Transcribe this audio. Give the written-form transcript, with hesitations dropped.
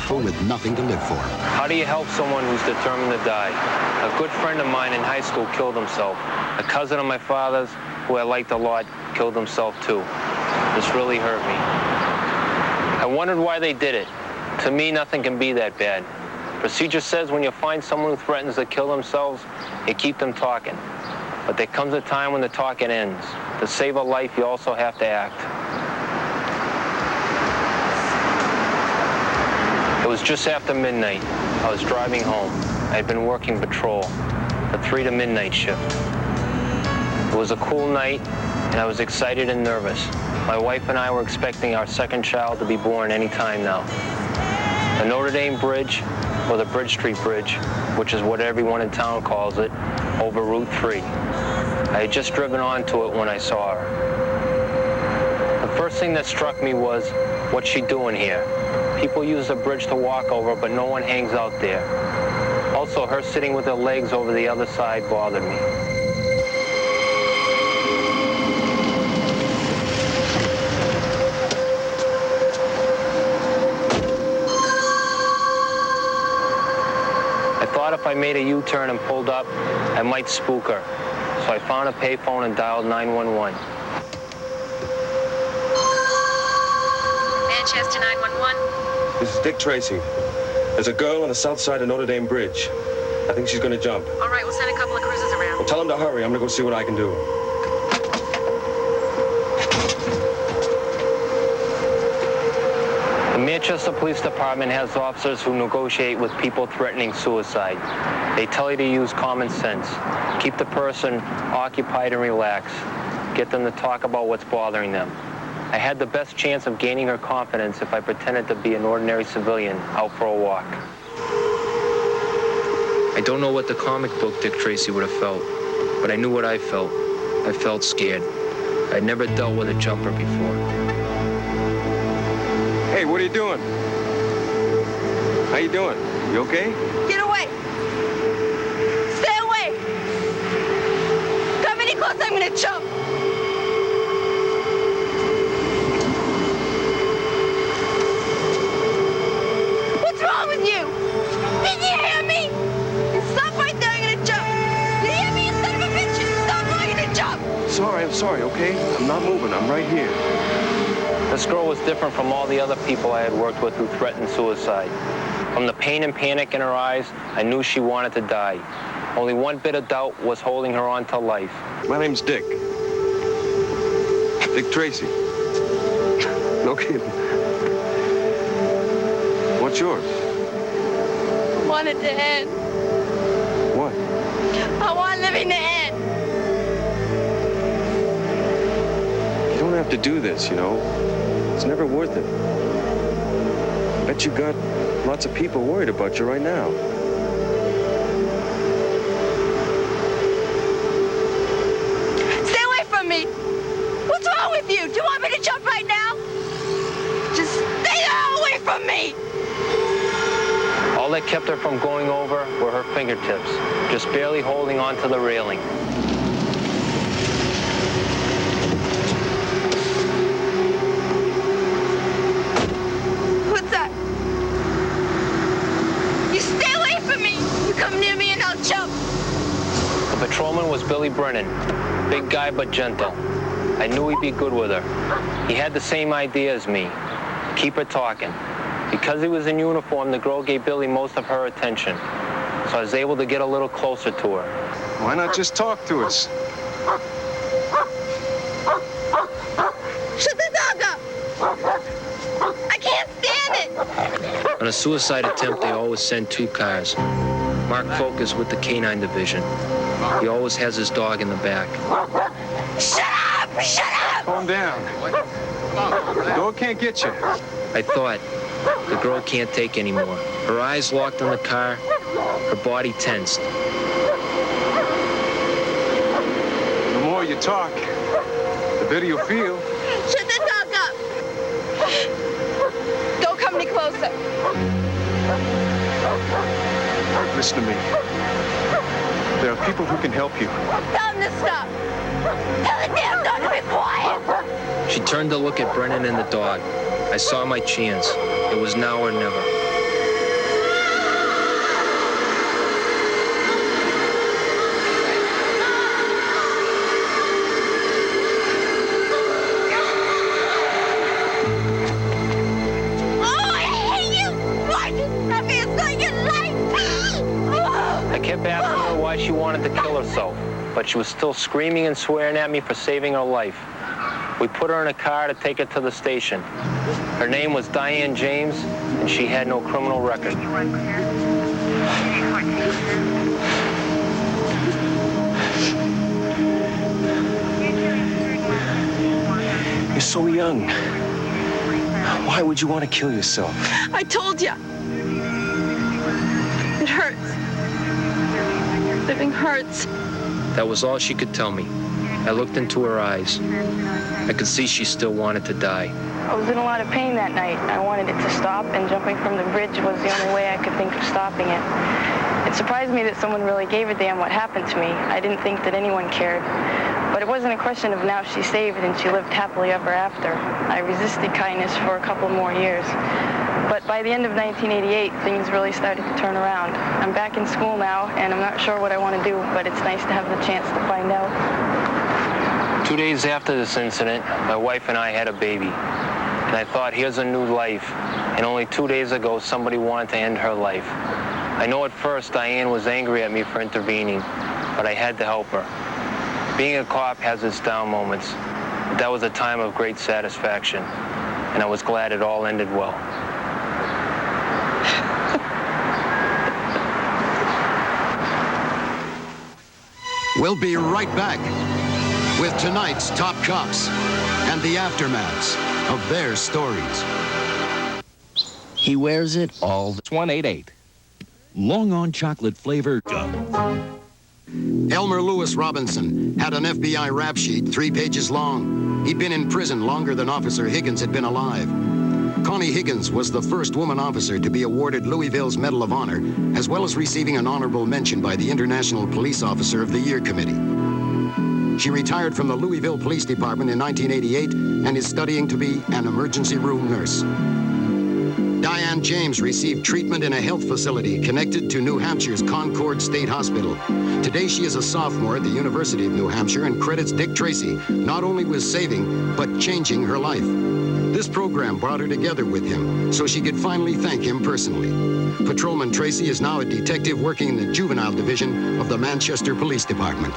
wasteful with nothing to live for. How do you help someone who's determined to die? A good friend of mine in high school killed himself. A cousin of my father's, who I liked a lot, killed himself too. This really hurt me. I wondered why they did it. To me, nothing can be that bad. Procedure says when you find someone who threatens to kill themselves, you keep them talking. But there comes a time when the talking ends. To save a life, you also have to act. It was just after midnight. I was driving home. I had been working patrol, a 3 to midnight shift. It was a cool night, and I was excited and nervous. My wife and I were expecting our second child to be born any time now. The Notre Dame Bridge, or the Bridge Street Bridge, which is what everyone in town calls it, over Route 3. I had just driven onto it when I saw her. The first thing that struck me was, what's she doing here? People use the bridge to walk over, but no one hangs out there. Also, her sitting with her legs over the other side bothered me. I thought if I made a U-turn and pulled up, I might spook her. So I found a payphone and dialed 911. Manchester 911. This is Dick Tracy. There's a girl on the south side of Notre Dame Bridge. I think she's going to jump. All right, we'll send a couple of cruisers around. Well, tell them to hurry. I'm going to go see what I can do. The Manchester Police Department has officers who negotiate with people threatening suicide. They tell you to use common sense. Keep the person occupied and relaxed. Get them to talk about what's bothering them. I had the best chance of gaining her confidence if I pretended to be an ordinary civilian out for a walk. I don't know what the comic book Dick Tracy would have felt, but I knew what I felt. I felt scared. I'd never dealt with a jumper before. Hey, what are you doing? How you doing? You okay? Get away! Stay away! Come any closer, I'm gonna jump! What's wrong with you? Did you hear me? Stop right there, I'm gonna jump! Did you hear me, you son of a bitch? Stop or I'm gonna jump! I'm sorry, okay? I'm not moving. I'm right here. This girl was different from all the other people I had worked with who threatened suicide. From the pain and panic in her eyes, I knew she wanted to die. Only one bit of doubt was holding her on to life. My name's Dick. Dick Tracy. No kidding. What's yours? I want it to end. What? I want living to end. You don't have to do this, you know. It's never worth it. I bet you got lots of people worried about you right now. Stay away from me! What's wrong with you? Do you want me to jump right now? Just stay the hell away from me! All that kept her from going over were her fingertips, just barely holding onto the railing. What's that? You stay away from me! You come near me and I'll jump! The patrolman was Billy Brennan, big guy but gentle. I knew he'd be good with her. He had the same idea as me, keep her talking. Because he was in uniform, the girl gave Billy most of her attention. So I was able to get a little closer to her. Why not just talk to us? Shut the dog up! I can't stand it! On a suicide attempt, they always send 2 cars. Mark Focus with the Canine Division. He always has his dog in the back. Shut up! Shut up! Calm down. The dog can't get you. I thought, the girl can't take anymore. Her eyes locked on the car, her body tensed. The more you talk, the better you'll feel. Shut the dog up! Don't come any closer. Listen to me. There are people who can help you. Tell him to stop. Tell the damn dog to be quiet. She turned to look at Brennan and the dog. I saw my chance. It was now or never. kept asking her why she wanted to kill herself, but she was still screaming and swearing at me for saving her life. We put her in a car to take her to the station. Her name was Diane James, and she had no criminal record. You're so young. Why would you want to kill yourself? I told you. It hurts. Living hurts. That was all she could tell me. I looked into her eyes. I could see she still wanted to die. I was in a lot of pain that night. I wanted it to stop, and jumping from the bridge was the only way I could think of stopping it. It surprised me that someone really gave a damn what happened to me. I didn't think that anyone cared. But it wasn't a question of now she's saved and she lived happily ever after. I resisted kindness for a couple more years. But by the end of 1988, things really started to turn around. I'm back in school now, and I'm not sure what I want to do, but it's nice to have the chance to find out. 2 days after this incident, my wife and I had a baby. And I thought, here's a new life. And only 2 days ago, somebody wanted to end her life. I know at first Diane was angry at me for intervening, but I had to help her. Being a cop has its down moments, but that was a time of great satisfaction, and I was glad it all ended well. We'll be right back with tonight's top cops and the aftermaths of their stories. He wears it all. It's 188. Long on chocolate flavor. Elmer Lewis Robinson had an FBI rap sheet 3 pages long. He'd been in prison longer than Officer Higgins had been alive. Connie Higgins was the first woman officer to be awarded Louisville's Medal of Honor, as well as receiving an honorable mention by the International Police Officer of the Year Committee. She retired from the Louisville Police Department in 1988 and is studying to be an emergency room nurse. Diane James received treatment in a health facility connected to New Hampshire's Concord State Hospital. Today she is a sophomore at the University of New Hampshire and credits Dick Tracy not only with saving, but changing her life. This program brought her together with him so she could finally thank him personally. Patrolman Tracy is now a detective working in the juvenile division of the Manchester Police Department.